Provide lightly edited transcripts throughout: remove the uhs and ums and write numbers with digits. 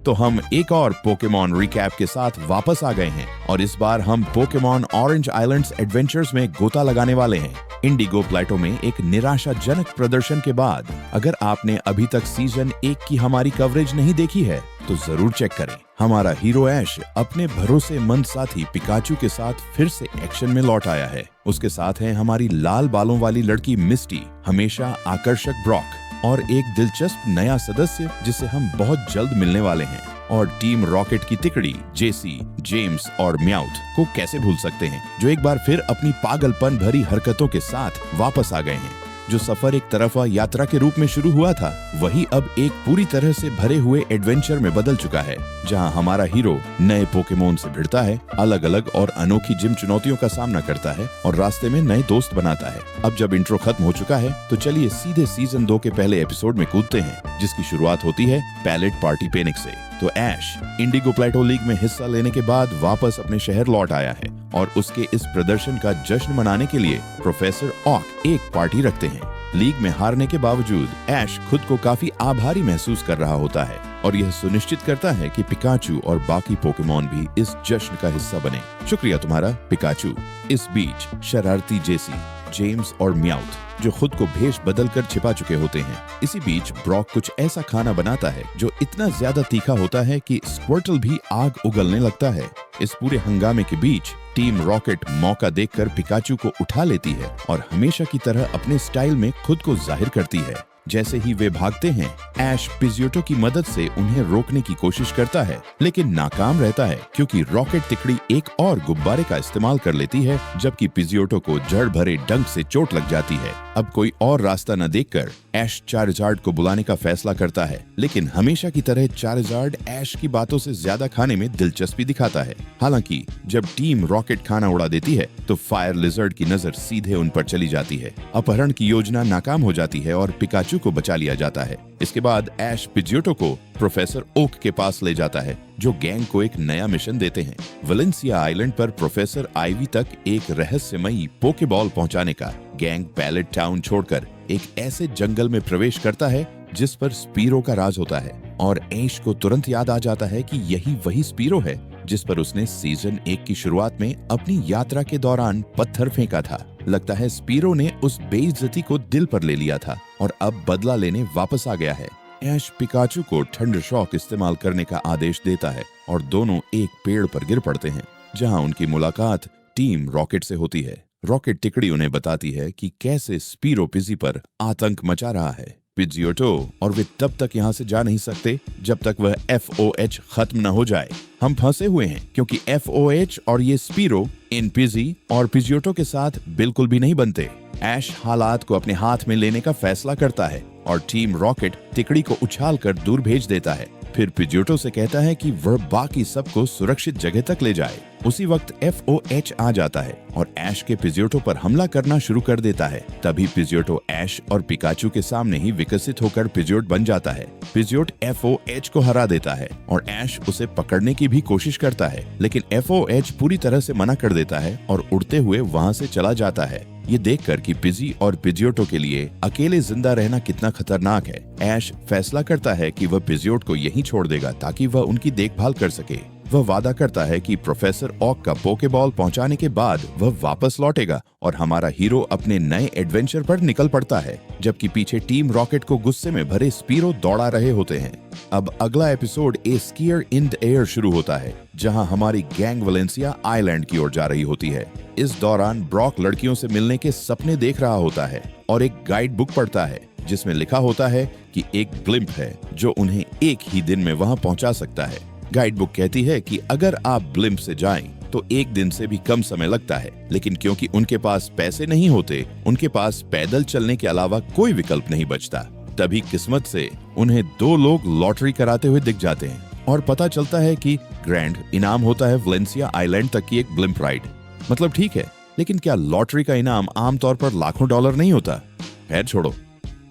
तो हम एक और पोकेमॉन रिकैप के साथ वापस आ गए हैं और इस बार हम पोकेमॉन ऑरेंज आइलैंड्स एडवेंचर्स में गोता लगाने वाले हैं। इंडिगो प्लेटो में एक निराशाजनक प्रदर्शन के बाद अगर आपने अभी तक सीजन 1 की हमारी कवरेज नहीं देखी है तो जरूर चेक करें। हमारा हीरो ऐश अपने भरोसेमंद साथी पिकाचू के साथ फिर से एक्शन में लौट आया है। उसके साथ है हमारी लाल बालों वाली लड़की मिस्टी, हमेशा आकर्षक ब्रॉक और एक दिलचस्प नया सदस्य जिससे हम बहुत जल्द मिलने वाले हैं। और टीम रॉकेट की तिकड़ी जेसी, जेम्स और म्याउथ को कैसे भूल सकते हैं, जो एक बार फिर अपनी पागलपन भरी हरकतों के साथ वापस आ गए हैं। जो सफर एक तरफा यात्रा के रूप में शुरू हुआ था वही अब एक पूरी तरह से भरे हुए एडवेंचर में बदल चुका है, जहां हमारा हीरो नए पोकेमोन से भिड़ता है, अलग अलग और अनोखी जिम चुनौतियों का सामना करता है और रास्ते में नए दोस्त बनाता है। अब जब इंट्रो खत्म हो चुका है तो चलिए सीधे सीजन 2 के पहले एपिसोड में कूदते हैं, जिसकी शुरुआत होती है पैलेट पार्टी पेनिक से। तो ऐश इंडिगो प्लेटो लीग में हिस्सा लेने के बाद वापस अपने शहर लौट आया है और उसके इस प्रदर्शन का जश्न मनाने के लिए प्रोफेसर ऑक एक पार्टी रखते हैं। लीग में हारने के बावजूद ऐश खुद को काफी आभारी महसूस कर रहा होता है और यह सुनिश्चित करता है कि पिकाचू और बाकी पोकेमॉन भी इस जश्न का हिस्सा बने। शुक्रिया तुम्हारा पिकाचू। इस बीच शरारती जेसी, जेम्स और म्याउथ जो खुद को भेष बदल कर छिपा चुके होते हैं। इसी बीच ब्रॉक कुछ ऐसा खाना बनाता है जो इतना ज्यादा तीखा होता है कि स्क्वर्टल भी आग उगलने लगता है। इस पूरे हंगामे के बीच टीम रॉकेट मौका देखकर पिकाचू को उठा लेती है और हमेशा की तरह अपने स्टाइल में खुद को जाहिर करती है। जैसे ही वे भागते हैं, ऐश पिजियोटो की मदद से उन्हें रोकने की कोशिश करता है लेकिन नाकाम रहता है क्योंकि रॉकेट तिकड़ी एक और गुब्बारे का इस्तेमाल कर लेती है, जबकि पिजियोटो को जड़ भरे डंक से चोट लग जाती है। अब कोई और रास्ता न देखकर ऐश चारजार्ड को बुलाने का फैसला करता है, लेकिन हमेशा की तरह चारजार्ड ऐश की बातों से ज्यादा खाने में दिलचस्पी दिखाता है। हालांकि जब टीम रॉकेट खाना उड़ा देती है तो फायर लिजर्ड की नजर सीधे उन पर चली जाती है। अपहरण की योजना नाकाम हो जाती है और पिकाचू को बचा लिया जाता है। इसके बाद ऐश पिजियोटो को प्रोफेसर ओक के पास ले जाता है, जो गैंग को एक नया मिशन देते हैं। वेलेंसिया आइलैंड पर प्रोफेसर आइवी तक एक रहस्यमयी पोकेबॉल पहुंचाने का। गैंग पैलेट टाउन छोड़कर एक ऐसे जंगल में प्रवेश करता है जिस पर स्पीरो का राज होता है और ऐश को तुरंत याद आ जाता है कि यही वही स्पीरो है जिस पर उसने सीजन 1 की शुरुआत में अपनी यात्रा के दौरान पत्थर फेंका था। लगता है स्पीरो ने उस बेइज्जती को दिल पर ले लिया था और अब बदला लेने वापस आ गया है। ऐश पिकाचू को थंडर शॉक इस्तेमाल करने का आदेश देता है और दोनों एक पेड़ पर गिर पड़ते हैं, जहां उनकी मुलाकात टीम रॉकेट से होती है। रॉकेट तिकड़ी उन्हें बताती है कि कैसे स्पीरो पिजी पर आतंक मचा रहा है। पिजियोटो और वे तब तक यहाँ से जा नहीं सकते जब तक वह FOH खत्म न हो जाए। हम फंसे हुए हैं क्योंकि FOH और ये स्पीरो इन पिजी और पिजियोटो के साथ बिल्कुल भी नहीं बनते। ऐश हालात को अपने हाथ में लेने का फैसला करता है और टीम रॉकेट तिकड़ी को उछालकर दूर भेज देता है। फिर पिजियोटो से कहता है कि वह बाकी सबको सुरक्षित जगह तक ले जाए। उसी वक्त FOH आ जाता है और ऐश के पिजियोटो पर हमला करना शुरू कर देता है। तभी पिजियोटो ऐश और पिकाचू के सामने ही विकसित होकर पिजियोट बन जाता है। पिजियोट FOH को हरा देता है और ऐश उसे पकड़ने की भी कोशिश करता है, लेकिन FOH पूरी तरह से मना कर देता है और उड़ते हुए वहाँ से चला जाता है। ये देखकर कि पिजी और पिजियोटो के लिए अकेले जिंदा रहना कितना खतरनाक है, ऐश फैसला करता है कि वह पिजियोट को यहीं छोड़ देगा ताकि वह उनकी देखभाल कर सके। वह वादा करता है कि प्रोफेसर ऑक का पोकेबॉल पहुंचाने के बाद वह वापस लौटेगा और हमारा हीरो अपने नए एडवेंचर पर निकल पड़ता है, जबकि पीछे टीम रॉकेट को गुस्से में भरे स्पीरो दौड़ा रहे होते हैं। अब अगला episode a skier in the air शुरू होता है, जहां हमारी गैंग वेलेंसिया आइलैंड की ओर जा रही होती है। इस दौरान ब्रॉक लड़कियों से मिलने के सपने देख रहा होता है और एक गाइड बुक पढ़ता है जिसमें लिखा होता है कि एक ब्लिम्प है जो उन्हें एक ही दिन में वहां पहुंचा सकता है। गाइड बुक कहती है कि अगर आप ब्लिम्प से जाएं तो एक दिन से भी कम समय लगता है, लेकिन क्योंकि उनके पास पैसे नहीं होते, उनके पास पैदल चलने के अलावा कोई विकल्प नहीं बचता। तभी किस्मत से उन्हें 2 लोग लॉटरी कराते हुए दिख जाते हैं और पता चलता है कि ग्रैंड इनाम होता है वेलेंसिया आइलैंड तक की एक ब्लिम्प राइड। मतलब ठीक है, लेकिन क्या लॉटरी का इनाम आमतौर पर लाखों डॉलर नहीं होता? खैर छोड़ो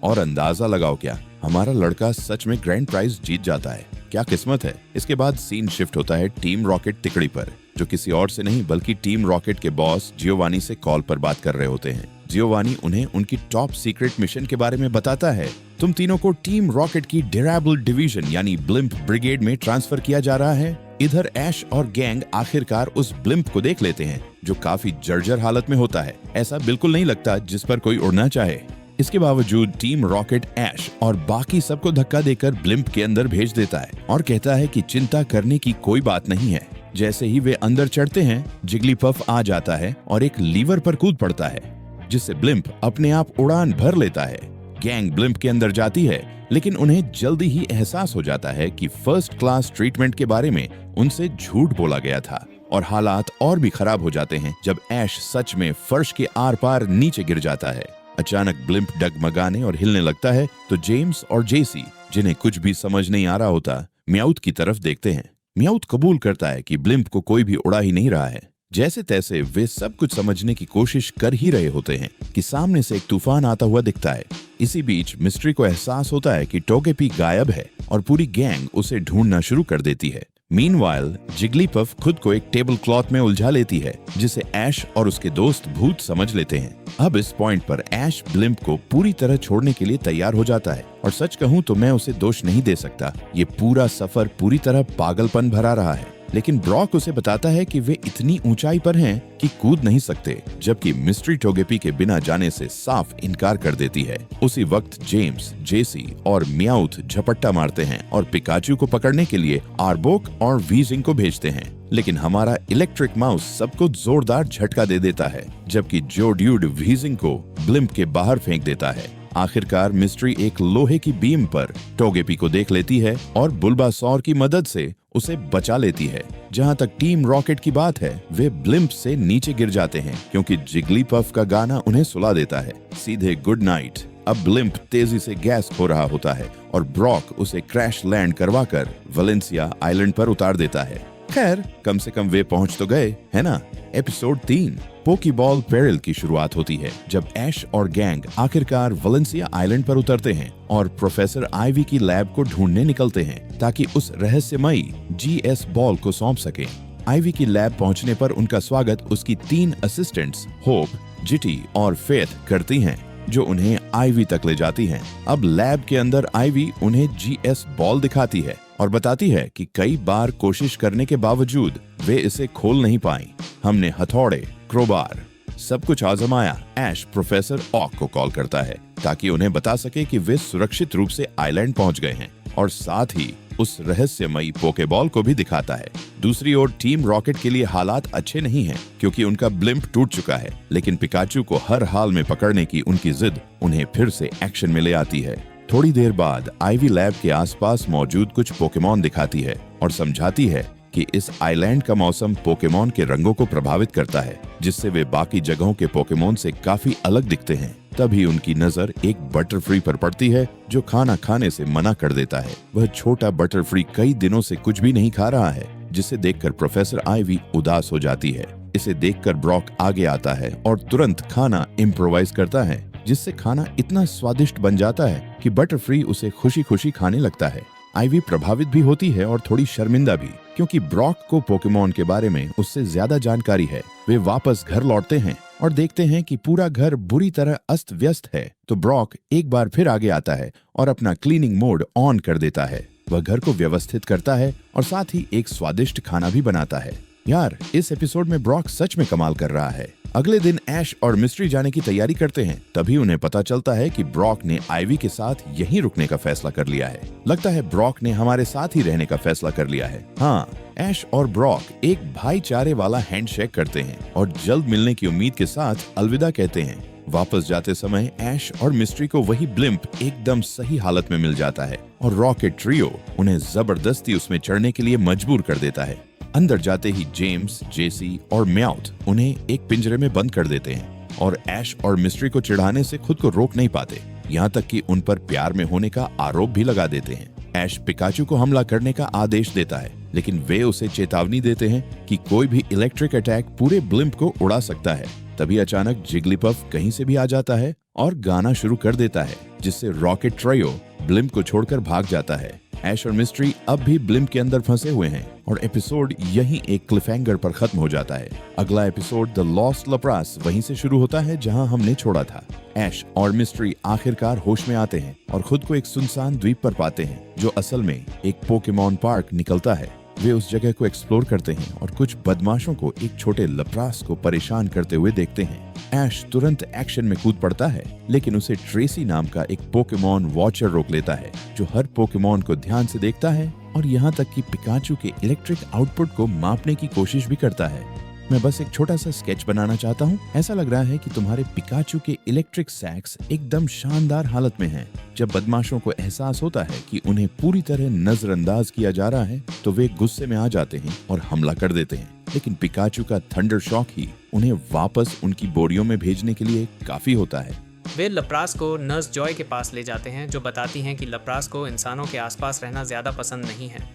और अंदाजा लगाओ क्या हमारा लड़का सच में ग्रैंड प्राइज जीत जाता है। क्या किस्मत है। इसके बाद सीन शिफ्ट होता है टीम रॉकेट तिकड़ी पर, जो किसी और से नहीं बल्कि टीम रॉकेट के बॉस जियोवानी से कॉल पर बात कर रहे होते हैं। जियोवानी उन्हें उनकी टॉप सीक्रेट मिशन के बारे में बताता है तुम तीनों को टीम रॉकेट की ड्यूरेबल डिवीजन यानी ब्लिम्प ब्रिगेड में ट्रांसफर किया जा रहा है। इधर ऐश और गैंग आखिरकार उस ब्लिम्प को देख लेते हैं जो काफी जर्जर हालत में होता है। ऐसा बिल्कुल नहीं लगता जिस पर कोई उड़ना चाहे। इसके बावजूद टीम रॉकेट ऐश और बाकी सबको धक्का देकर ब्लिम्प के अंदर भेज देता है और कहता है कि चिंता करने की कोई बात नहीं है। जैसे ही वे अंदर चढ़ते हैं, जिग्लीपफ आ जाता है और एक लीवर पर कूद पड़ता है, जिससे ब्लिम्प अपने आप उड़ान भर लेता है। गैंग ब्लिम्प के अंदर जाती है, लेकिन उन्हें जल्दी ही एहसास हो जाता है कि फर्स्ट क्लास ट्रीटमेंट के बारे में उनसे झूठ बोला गया था और हालात और भी खराब हो जाते हैं जब ऐश सच में फर्श के आर पार नीचे गिर जाता है। अचानक ब्लिम्प डगमगाने और हिलने लगता है तो जेम्स और जेसी, जिन्हें कुछ भी समझ नहीं आ रहा होता, म्याउथ की तरफ देखते हैं। म्याउथ कबूल करता है कि ब्लिम्प को कोई भी उड़ा ही नहीं रहा है। जैसे तैसे वे सब कुछ समझने की कोशिश कर ही रहे होते हैं कि सामने से एक तूफान आता हुआ दिखता है। इसी बीच मिस्ट्री को एहसास होता है कि टोगेपी गायब है और पूरी गैंग उसे ढूंढना शुरू कर देती है। मीनवाइल जिग्लीपफ खुद को एक टेबल क्लॉथ में उलझा लेती है, जिसे ऐश और उसके दोस्त भूत समझ लेते हैं। अब इस पॉइंट पर ऐश ब्लिम्प को पूरी तरह छोड़ने के लिए तैयार हो जाता है और सच कहूं तो मैं उसे दोष नहीं दे सकता। ये पूरा सफर पूरी तरह पागलपन भरा रहा है। लेकिन ब्रॉक उसे बताता है कि वे इतनी ऊंचाई पर हैं कि कूद नहीं सकते, जबकि मिस्ट्री टोगेपी के बिना जाने से साफ इनकार कर देती है। उसी वक्त जेम्स, जेसी और म्याउथ झपट्टा मारते हैं और पिकाचू को पकड़ने के लिए आर्बोक और वीजिंग को भेजते हैं। लेकिन हमारा इलेक्ट्रिक माउस सबको जोरदार झटका दे देता है, जबकि जो ड्यूड वीजिंग को ब्लिम्प के बाहर फेंक देता है। आखिरकार मिस्ट्री एक लोहे की बीम पर टोगेपी को देख लेती है और बुल्बासौर की मदद से उसे बचा लेती है। जहां तक टीम रॉकेट की बात है, वे ब्लिम्प से नीचे गिर जाते हैं क्योंकि जिग्लीपफ का गाना उन्हें सुला देता है। सीधे गुड नाइट। अब ब्लिम्प तेजी से गैस खो रहा होता है और ब्रॉक उसे क्रैश लैंड करवाकर वलेंसिया आइलैंड पर उतार देता है। खैर, कम से कम वे पहुंच तो गए, है ना। एपिसोड 3 पोकीबॉल पेरिल की शुरुआत होती है जब ऐश और गैंग आखिरकार वलेंसिया आइलैंड पर उतरते हैं और प्रोफेसर आइवी की लैब को ढूंढने निकलते हैं ताकि उस रहस्यमयी जीएस बॉल को सौंप सके। आइवी की लैब पहुंचने पर उनका स्वागत उसकी 3 असिस्टेंट्स होप, जिटी और फेथ करती हैं, जो उन्हें आइवी तक ले जाती हैं। अब लैब के अंदर आइवी उन्हें जीएस बॉल दिखाती है और बताती है कि कई बार कोशिश करने के बावजूद वे इसे खोल नहीं पाई। हमने हथौड़े, क्रोबार, सब कुछ आजमाया। ऐश प्रोफेसर ऑक को कॉल करता है ताकि उन्हें बता सके कि वे सुरक्षित रूप से आइलैंड पहुंच गए हैं और साथ ही उस रहस्यमयी पोकेबॉल को भी दिखाता है। दूसरी ओर टीम रॉकेट के लिए हालात अच्छे नहीं हैं क्योंकि उनका ब्लिम्प टूट चुका है, लेकिन पिकाचू को हर हाल में पकड़ने की उनकी जिद उन्हें फिर से एक्शन में ले आती है। थोड़ी देर बाद आइवी लैब के आसपास मौजूद कुछ पोकेमॉन दिखाती है और समझाती है कि इस आइलैंड का मौसम पोकेमॉन के रंगों को प्रभावित करता है, जिससे वे बाकी जगहों के पोकेमॉन से काफी अलग दिखते हैं। तभी उनकी नजर एक बटरफ्री पर पड़ती है जो खाना खाने से मना कर देता है। वह छोटा बटरफ्री कई दिनों से कुछ भी नहीं खा रहा है, जिसे देखकर प्रोफेसर आइवी उदास हो जाती है। इसे देखकर ब्रॉक आगे आता है और तुरंत खाना इम्प्रोवाइज करता है, जिससे खाना इतना स्वादिष्ट बन जाता है कि बटरफ्री उसे खुशी खुशी खाने लगता है। आइवी प्रभावित भी होती है और थोड़ी शर्मिंदा भी, क्योंकि ब्रॉक को पोकेमॉन के बारे में उससे ज्यादा जानकारी है। वे वापस घर लौटते हैं और देखते हैं कि पूरा घर बुरी तरह अस्त व्यस्त है। तो ब्रॉक एक बार फिर आगे आता है और अपना क्लीनिंग मोड ऑन कर देता है। वह घर को व्यवस्थित करता है और साथ ही एक स्वादिष्ट खाना भी बनाता है। यार, इस एपिसोड में ब्रॉक सच में कमाल कर रहा है। अगले दिन ऐश और मिस्ट्री जाने की तैयारी करते हैं, तभी उन्हें पता चलता है कि ब्रॉक ने आइवी के साथ यहीं रुकने का फैसला कर लिया है। लगता है ब्रॉक ने हमारे साथ ही रहने का फैसला कर लिया है। हाँ, ऐश और ब्रॉक एक भाईचारे वाला हैंडशेक करते हैं और जल्द मिलने की उम्मीद के साथ अलविदा कहते हैं। वापस जाते समय ऐश और मिस्ट्री को वही ब्लिम्प एकदम सही हालत में मिल जाता है और रॉकेट ट्रियो उन्हें जबरदस्ती उसमें चढ़ने के लिए मजबूर कर देता है। अंदर जाते ही जेम्स, जेसी और म्याउथ उन्हें एक पिंजरे में बंद कर देते हैं और ऐश और मिस्ट्री को चिढ़ाने से खुद को रोक नहीं पाते, यहाँ तक कि उन पर प्यार में होने का आरोप भी लगा देते हैं। ऐश पिकाचू को हमला करने का आदेश देता है, लेकिन वे उसे चेतावनी देते हैं कि कोई भी इलेक्ट्रिक अटैक पूरे ब्लिम्प को उड़ा सकता है। तभी अचानक जिग्लीपफ कहीं से भी आ जाता है और गाना शुरू कर देता है, जिससे रॉकेट ट्रायो ब्लिम्प को छोड़कर भाग जाता है। ऐश और मिस्ट्री अब भी ब्लिम्प के अंदर फंसे हुए हैं और एपिसोड यहीं एक क्लिफहैंगर पर खत्म हो जाता है। अगला एपिसोड द लॉस्ट लप्रास वहीं से शुरू होता है जहां हमने छोड़ा था। ऐश और मिस्ट्री आखिरकार होश में आते हैं और खुद को एक सुनसान द्वीप पर पाते हैं जो असल में एक पोकेमॉन पार्क निकलता है। वे उस जगह को एक्सप्लोर करते हैं और कुछ बदमाशों को एक छोटे लप्रास को परेशान करते हुए देखते हैं। ऐश तुरंत एक्शन में कूद पड़ता है, लेकिन उसे ट्रेसी नाम का एक पोकेमॉन वॉचर रोक लेता है जो हर पोकेमॉन को ध्यान से देखता है और यहाँ तक कि पिकाचू के इलेक्ट्रिक आउटपुट को मापने की कोशिश भी करता है। मैं बस एक छोटा सा स्केच बनाना चाहता हूँ। ऐसा लग रहा है कि तुम्हारे पिकाचू के इलेक्ट्रिक सैक्स एकदम शानदार हालत में हैं। जब बदमाशों को एहसास होता है कि उन्हें पूरी तरह नजरअंदाज किया जा रहा है तो वे गुस्से में आ जाते हैं और हमला कर देते हैं, लेकिन पिकाचू का थंडर शॉक ही उन्हें वापस उनकी बोरियों में भेजने के लिए काफी होता है। वे लप्रास को नर्स जॉय के पास ले जाते हैं जो बताती हैं कि लप्रास को इंसानों के आसपास रहना ज़्यादा पसंद नहीं है।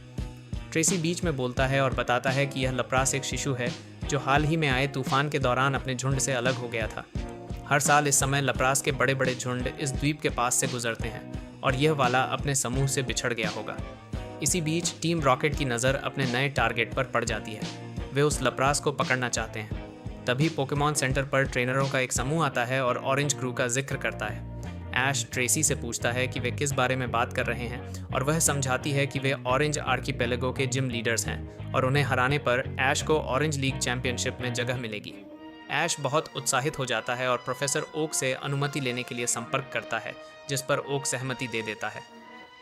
ट्रेसी बीच में बोलता है और बताता है कि यह लप्रास एक शिशु है जो हाल ही में आए तूफान के दौरान अपने झुंड से अलग हो गया था। हर साल इस समय लप्रास के बड़े बड़े झुंड इस द्वीप के पास से गुजरते हैं और यह वाला अपने समूह से बिछड़ गया होगा। इसी बीच टीम रॉकेट की नज़र अपने नए टारगेट पर पड़ जाती है। वे उस लप्रास को पकड़ना चाहते हैं। तभी पोकेमॉन सेंटर पर ट्रेनरों का एक समूह आता है और ऑरेंज क्रू का जिक्र करता है। ऐश ट्रेसी से पूछता है कि वे किस बारे में बात कर रहे हैं और वह समझाती है कि वे ऑरेंज आर्कीपेलागो के जिम लीडर्स हैं और उन्हें हराने पर ऐश को ऑरेंज लीग चैंपियनशिप में जगह मिलेगी। ऐश बहुत उत्साहित हो जाता है और प्रोफेसर ओक से अनुमति लेने के लिए संपर्क करता है, जिस पर ओक सहमति दे देता है।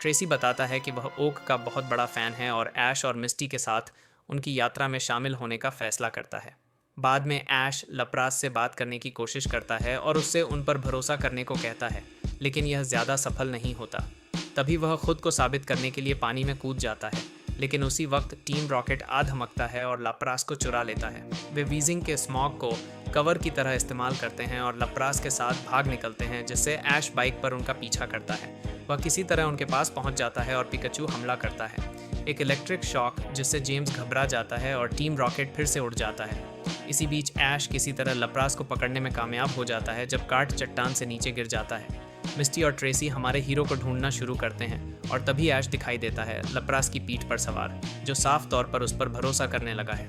ट्रेसी बताता है कि वह ओक का बहुत बड़ा फ़ैन है और ऐश और मिस्टी के साथ उनकी यात्रा में शामिल होने का फैसला करता है। बाद में ऐश लप्रास से बात करने की कोशिश करता है और उससे उन पर भरोसा करने को कहता है, लेकिन यह ज़्यादा सफल नहीं होता। तभी वह खुद को साबित करने के लिए पानी में कूद जाता है, लेकिन उसी वक्त टीम रॉकेट आ धमकता है और लप्रास को चुरा लेता है। वे वीजिंग के स्मॉग को कवर की तरह इस्तेमाल करते हैं और लप्रास के साथ भाग निकलते हैं, जिससे ऐश बाइक पर उनका पीछा करता है। वह किसी तरह उनके पास पहुंच जाता है और पिकाचू हमला करता है। एक इलेक्ट्रिक शॉक जिससे जेम्स घबरा जाता है और टीम रॉकेट फिर से उड़ जाता है। इसी बीच ऐश किसी तरह लप्रास को पकड़ने में कामयाब हो जाता है जब कार्ट चट्टान से नीचे गिर जाता है। मिस्टी और ट्रेसी हमारे हीरो को ढूंढना शुरू करते हैं और तभी ऐश दिखाई देता है, लप्रास की पीठ पर सवार, जो साफ तौर पर उस पर भरोसा करने लगा है।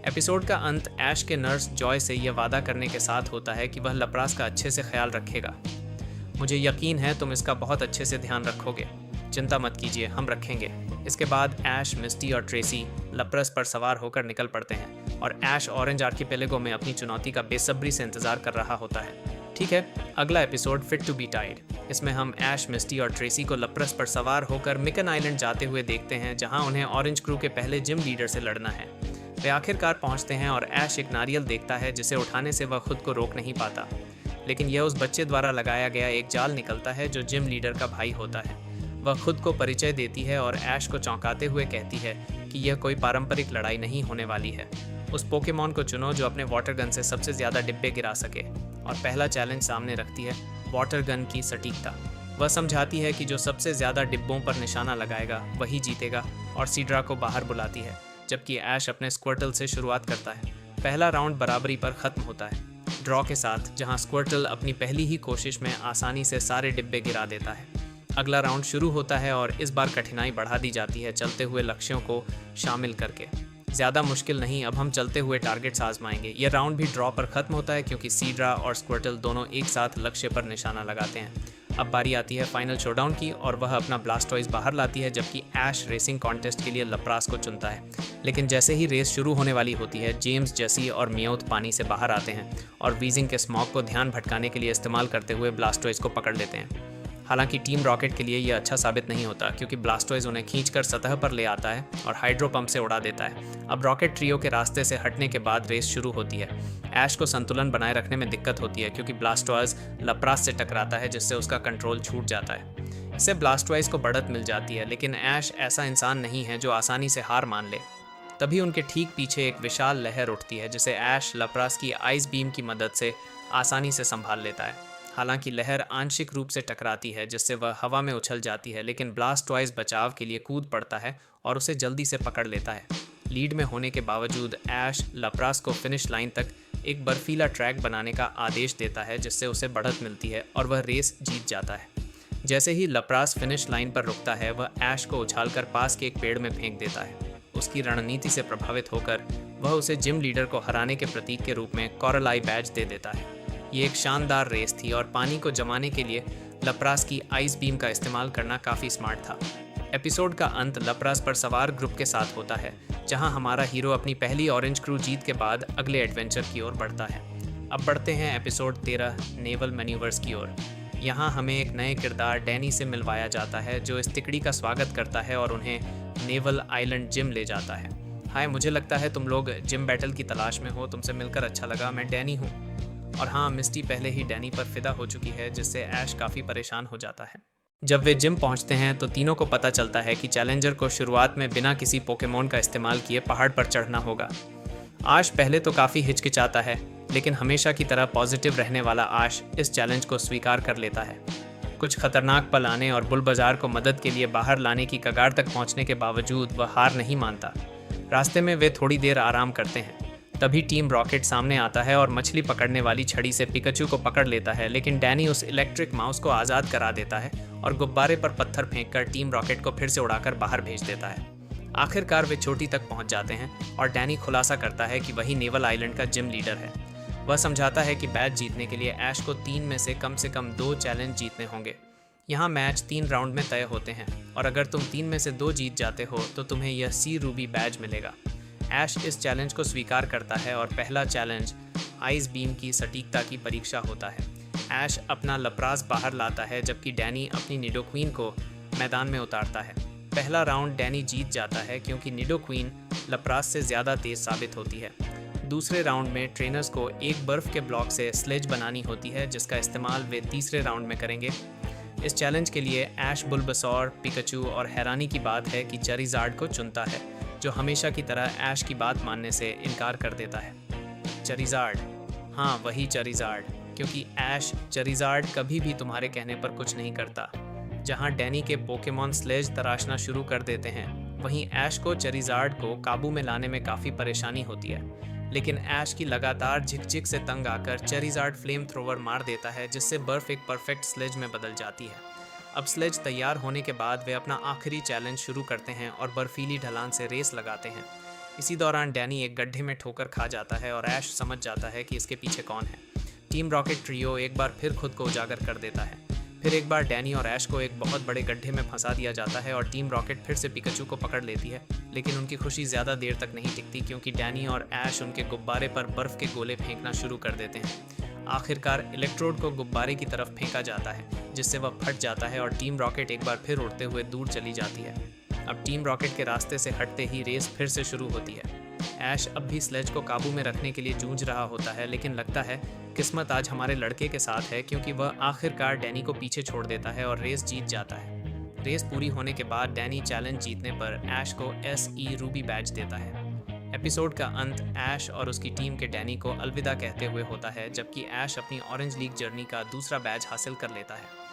एपिसोड का अंत ऐश के नर्स जॉय से यह वादा करने के साथ होता है कि वह लप्रास का अच्छे से ख्याल रखेगा। मुझे यकीन है तुम इसका बहुत अच्छे से ध्यान रखोगे, चिंता मत कीजिए, हम रखेंगे। इसके बाद ऐश, मिस्टी और ट्रेसी लप्रास पर सवार होकर निकल पड़ते हैं और ऐश ऑरेंज आर्कीपेलागो में अपनी चुनौती का बेसब्री से इंतजार कर रहा होता है। ठीक है, अगला episode fit to be tied. इसमें हम ऐश, मिस्टी और ट्रेसी को लप्रास पर सवार होकर मिकन आइलैंड जाते हुए देखते हैं, जहां उन्हें ऑरेंज क्रू के पहले जिम लीडर से लड़ना है। वे आखिरकार पहुंचते हैं और ऐश एक नारियल देखता है जिसे उठाने से वह खुद को रोक नहीं पाता, लेकिन यह उस बच्चे द्वारा लगाया गया एक जाल निकलता है जो जिम लीडर का भाई होता है। वह खुद को परिचय देती है और ऐश को चौंकाते हुए कहती है कि यह कोई पारंपरिक लड़ाई नहीं होने वाली है। उस पोकेमॉन को चुनो जो अपने वाटर गन से सबसे ज़्यादा डिब्बे गिरा सके, और पहला चैलेंज सामने रखती है वाटर गन की सटीकता। वह समझाती है कि जो सबसे ज़्यादा डिब्बों पर निशाना लगाएगा वही जीतेगा और सीड्रा को बाहर बुलाती है, जबकि ऐश अपने स्क्वर्टल से शुरुआत करता है। पहला राउंड बराबरी पर ख़त्म होता है, ड्रॉ के साथ, जहां स्क्वर्टल अपनी पहली ही कोशिश में आसानी से सारे डिब्बे गिरा देता है। अगला राउंड शुरू होता है और इस बार कठिनाई बढ़ा दी जाती है चलते हुए लक्ष्यों को शामिल करके। ज़्यादा मुश्किल नहीं, अब हम चलते हुए टारगेट्स आजमाएंगे। यह राउंड भी ड्रॉ पर ख़त्म होता है क्योंकि सीड्रा और स्क्वर्टल दोनों एक साथ लक्ष्य पर निशाना लगाते हैं। अब बारी आती है फाइनल शोडाउन की और वह अपना ब्लास्टॉइज बाहर लाती है, जबकि ऐश रेसिंग कॉन्टेस्ट के लिए लप्रास को चुनता है। लेकिन जैसे ही रेस शुरू होने वाली होती है, जेम्स, जेसी और मियोथ पानी से बाहर आते हैं और वीजिंग के स्मॉग को ध्यान भटकाने के लिए इस्तेमाल करते हुए ब्लास्टॉइज को पकड़ लेते हैं। हालांकि टीम रॉकेट के लिए यह अच्छा साबित नहीं होता क्योंकि ब्लास्टॉइज उन्हें खींचकर सतह पर ले आता है और हाइड्रो पंप से उड़ा देता है। अब रॉकेट ट्रियो के रास्ते से हटने के बाद रेस शुरू होती है। ऐश को संतुलन बनाए रखने में दिक्कत होती है क्योंकि ब्लास्टॉइज लप्रास से टकराता है, जिससे उसका कंट्रोल छूट जाता है। इससे ब्लास्टॉइज को बढ़त मिल जाती है, लेकिन ऐश ऐसा इंसान नहीं है जो आसानी से हार मान ले। तभी उनके ठीक पीछे एक विशाल लहर उठती है, जिसे ऐश लप्रास की आइस बीम की मदद से आसानी से संभाल लेता है। हालांकि लहर आंशिक रूप से टकराती है, जिससे वह हवा में उछल जाती है, लेकिन ब्लास्टॉइज बचाव के लिए कूद पड़ता है और उसे जल्दी से पकड़ लेता है। लीड में होने के बावजूद ऐश लप्रास को फिनिश लाइन तक एक बर्फीला ट्रैक बनाने का आदेश देता है, जिससे उसे बढ़त मिलती है और वह रेस जीत जाता है। जैसे ही लप्रास फिनिश लाइन पर रुकता है, वह ऐश को उछालकर पास के एक पेड़ में फेंक देता है। उसकी रणनीति से प्रभावित होकर वह उसे जिम लीडर को हराने के प्रतीक के रूप में कोरल आई बैज दे देता है। ये एक शानदार रेस थी और पानी को जमाने के लिए लप्रास की आइस बीम का इस्तेमाल करना काफ़ी स्मार्ट था। एपिसोड का अंत लप्रास पर सवार ग्रुप के साथ होता है, जहां हमारा हीरो अपनी पहली ऑरेंज क्रू जीत के बाद अगले एडवेंचर की ओर बढ़ता है। अब बढ़ते हैं एपिसोड 13 नेवल मैन्यूवर्स की ओर। यहाँ हमें एक नए किरदार डैनी से मिलवाया जाता है, जो इस तिकड़ी का स्वागत करता है और उन्हें नेवल आइलैंड जिम ले जाता है। हाय, मुझे लगता है तुम लोग जिम बैटल की तलाश में हो। तुमसे मिलकर अच्छा लगा। मैं डैनी हूँ। और हाँ, मिस्टी पहले ही डैनी पर फिदा हो चुकी है, जिससे ऐश काफ़ी परेशान हो जाता है। जब वे जिम पहुंचते हैं तो तीनों को पता चलता है कि चैलेंजर को शुरुआत में बिना किसी पोकेमोन का इस्तेमाल किए पहाड़ पर चढ़ना होगा। आश पहले तो काफ़ी हिचकिचाता है, लेकिन हमेशा की तरह पॉजिटिव रहने वाला आश इस चैलेंज को स्वीकार कर लेता है। कुछ खतरनाक पल आने और बुलबाजार को मदद के लिए बाहर लाने की कगार तक पहुंचने के बावजूद वह हार नहीं मानता। रास्ते में वे थोड़ी देर आराम करते हैं। तभी टीम रॉकेट सामने आता है और मछली पकड़ने वाली छड़ी से पिकाचू को पकड़ लेता है, लेकिन डैनी उस इलेक्ट्रिक माउस को आज़ाद करा देता है और गुब्बारे पर पत्थर फेंककर टीम रॉकेट को फिर से उड़ाकर बाहर भेज देता है। आखिरकार वे चोटी तक पहुंच जाते हैं और डैनी खुलासा करता है कि वही नेवल आइलैंड का जिम लीडर है। वह समझाता है कि बैच जीतने के लिए ऐश को 3 में से कम 2 चैलेंज जीतने होंगे। यहाँ मैच 3 राउंड में तय होते हैं और अगर तुम 3 में से 2 जीत जाते हो तो तुम्हें यह सी रूबी बैज मिलेगा। ऐश इस चैलेंज को स्वीकार करता है और पहला चैलेंज आइस बीम की सटीकता की परीक्षा होता है। ऐश अपना लप्रास बाहर लाता है, जबकि डैनी अपनी निडोक्वीन को मैदान में उतारता है। पहला राउंड डैनी जीत जाता है क्योंकि निडोक्वीन लप्रास से ज़्यादा तेज साबित होती है। दूसरे राउंड में ट्रेनर्स को एक बर्फ़ के ब्लॉक से स्लेज बनानी होती है, जिसका इस्तेमाल वे तीसरे राउंड में करेंगे। इस चैलेंज के लिए ऐश बुलबासौर, पिकाचू और हैरानी की बात है कि चेरिज़ार्ड को चुनता है, जो हमेशा की तरह ऐश की बात मानने से इनकार कर देता है। चेरिज़ार्ड, हाँ वही चेरिज़ार्ड, क्योंकि ऐश चेरिज़ार्ड कभी भी तुम्हारे कहने पर कुछ नहीं करता। जहाँ डैनी के पोकेमॉन स्लेज तराशना शुरू कर देते हैं, वहीं ऐश को चेरिज़ार्ड को काबू में लाने में काफ़ी परेशानी होती है। लेकिन ऐश की लगातार झिकझिक से तंग आकर चेरिज़ार्ड फ्लेम थ्रोवर मार देता है, जिससे बर्फ़ एक परफेक्ट स्लेज में बदल जाती है। अब स्लेज तैयार होने के बाद वे अपना आखिरी चैलेंज शुरू करते हैं और बर्फीली ढलान से रेस लगाते हैं। इसी दौरान डैनी एक गड्ढे में ठोकर खा जाता है और ऐश समझ जाता है कि इसके पीछे कौन है। टीम रॉकेट ट्रियो एक बार फिर खुद को उजागर कर देता है। फिर एक बार डैनी और ऐश को एक बहुत बड़े गड्ढे में फंसा दिया जाता है और टीम रॉकेट फिर से पिकाचू को पकड़ लेती है, लेकिन उनकी खुशी ज़्यादा देर तक नहीं टिकती, क्योंकि डैनी और ऐश उनके गुब्बारे पर बर्फ़ के गोले फेंकना शुरू कर देते हैं। आखिरकार इलेक्ट्रोड को गुब्बारे की तरफ फेंका जाता है, जिससे वह फट जाता है और टीम रॉकेट एक बार फिर उड़ते हुए दूर चली जाती है। अब टीम रॉकेट के रास्ते से हटते ही रेस फिर से शुरू होती है। ऐश अब भी स्लेज को काबू में रखने के लिए जूझ रहा होता है, लेकिन लगता है किस्मत आज हमारे लड़के के साथ है, क्योंकि वह आखिरकार डैनी को पीछे छोड़ देता है और रेस जीत जाता है। रेस पूरी होने के बाद डैनी चैलेंज जीतने पर ऐश को SE रूबी बैज देता है। एपिसोड का अंत ऐश और उसकी टीम के डैनी को अलविदा कहते हुए होता है, जबकि ऐश अपनी ऑरेंज लीग जर्नी का दूसरा बैज हासिल कर लेता है।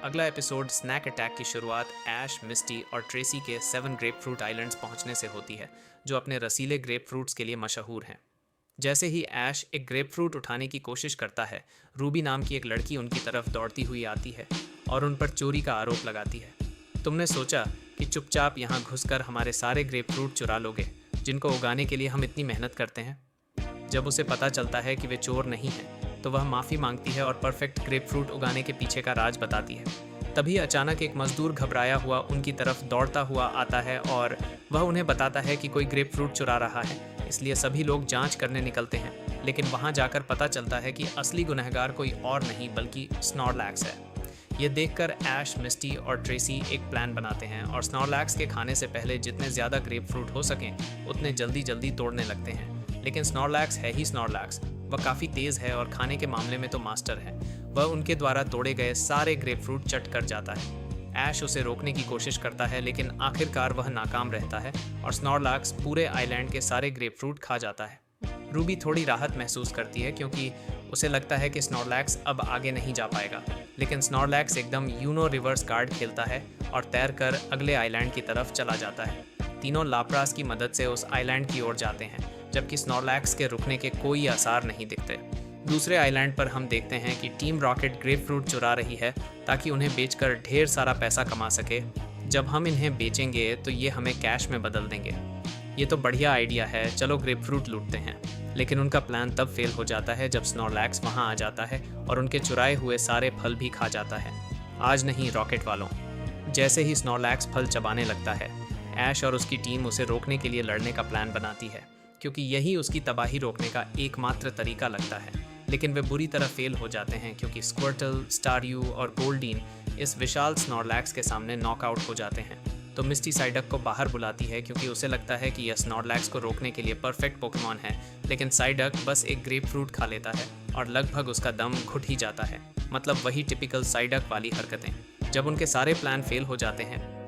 अगला एपिसोड स्नैक अटैक की शुरुआत ऐश, मिस्टी और ट्रेसी के 7 ग्रेपफ्रूट आइलैंड्स पहुंचने से होती है, जो अपने रसीले ग्रेपफ्रूट्स के लिए मशहूर हैं। जैसे ही ऐश एक ग्रेपफ्रूट उठाने की कोशिश करता है, रूबी नाम की एक लड़की उनकी तरफ दौड़ती हुई आती है और उन पर चोरी का आरोप लगाती है। तुमने सोचा कि चुपचाप यहाँ घुसकर हमारे सारे ग्रेपफ्रूट चुरा लोगे, जिनको उगाने के लिए हम इतनी मेहनत करते हैं। जब उसे पता चलता है कि वे चोर नहीं हैं, तो वह माफ़ी मांगती है और परफेक्ट ग्रेपफ्रूट उगाने के पीछे का राज बताती है। तभी अचानक एक मजदूर घबराया हुआ उनकी तरफ दौड़ता हुआ आता है और वह उन्हें बताता है कि कोई ग्रेपफ्रूट चुरा रहा है, इसलिए सभी लोग जांच करने निकलते हैं। लेकिन वहां जाकर पता चलता है कि असली गुनहगार कोई और नहीं बल्कि स्नॉरलैक्स है। ये देखकर ऐश, मिस्टी और ट्रेसी एक प्लान बनाते हैं और स्नॉरलैक्स के खाने से पहले जितने ज़्यादा ग्रेपफ्रूट हो सकें उतने जल्दी तोड़ने लगते हैं। लेकिन स्नॉरलैक्स है ही स्नॉरलैक्स, वह काफ़ी तेज़ है और खाने के मामले में तो मास्टर है। वह उनके द्वारा तोड़े गए सारे ग्रेपफ्रूट चट कर जाता है। ऐश उसे रोकने की कोशिश करता है, लेकिन आखिरकार वह नाकाम रहता है और स्नॉरलैक्स पूरे आइलैंड के सारे ग्रेपफ्रूट खा जाता है। रूबी थोड़ी राहत महसूस करती है, क्योंकि उसे लगता है कि स्नॉरलैक्स अब आगे नहीं जा पाएगा। लेकिन स्नॉरलैक्स एकदम यूनो रिवर्स गार्ड खेलता है और तैरकर अगले आइलैंड की तरफ चला जाता है। तीनों लाप्रास की मदद से उस आइलैंड की ओर जाते हैं, जबकि स्नॉरलैक्स के रुकने के कोई आसार नहीं दिखते। दूसरे आइलैंड पर हम देखते हैं कि टीम रॉकेट ग्रेपफ्रूट चुरा रही है ताकि उन्हें बेचकर ढेर सारा पैसा कमा सके। जब हम इन्हें बेचेंगे तो ये हमें कैश में बदल देंगे। ये तो बढ़िया आइडिया है, चलो ग्रेपफ्रूट लूटते हैं। लेकिन उनका प्लान तब फेल हो जाता है जब स्नॉर्लैक्स वहाँ आ जाता है और उनके चुराए हुए सारे फल भी खा जाता है। आज नहीं रॉकेट वालों। जैसे ही स्नॉर्लैक्स फल चबाने लगता है, ऐश और उसकी टीम उसे रोकने के लिए लड़ने का प्लान बनाती है, क्योंकि यही उसकी तबाही रोकने का एकमात्र तरीका लगता है। लेकिन वे बुरी तरह फेल हो जाते हैं क्योंकि स्क्वर्टल, स्टारयू और गोल्डीन इस विशाल स्नॉर्लैक्स के सामने नॉकआउट हो जाते हैं। तो मिस्टी साइडक को बाहर बुलाती है क्योंकि उसे लगता है कि यह स्नॉर्लैक्स को रोकने के लिए परफेक्ट पोकेमॉन है। लेकिन साइडक बस एक ग्रेपफ्रूट खा लेता है और लगभग उसका दम घुट ही जाता है। मतलब वही टिपिकल साइडक वाली हरकतें। जब उनके सारे प्लान फेल हो जाते हैं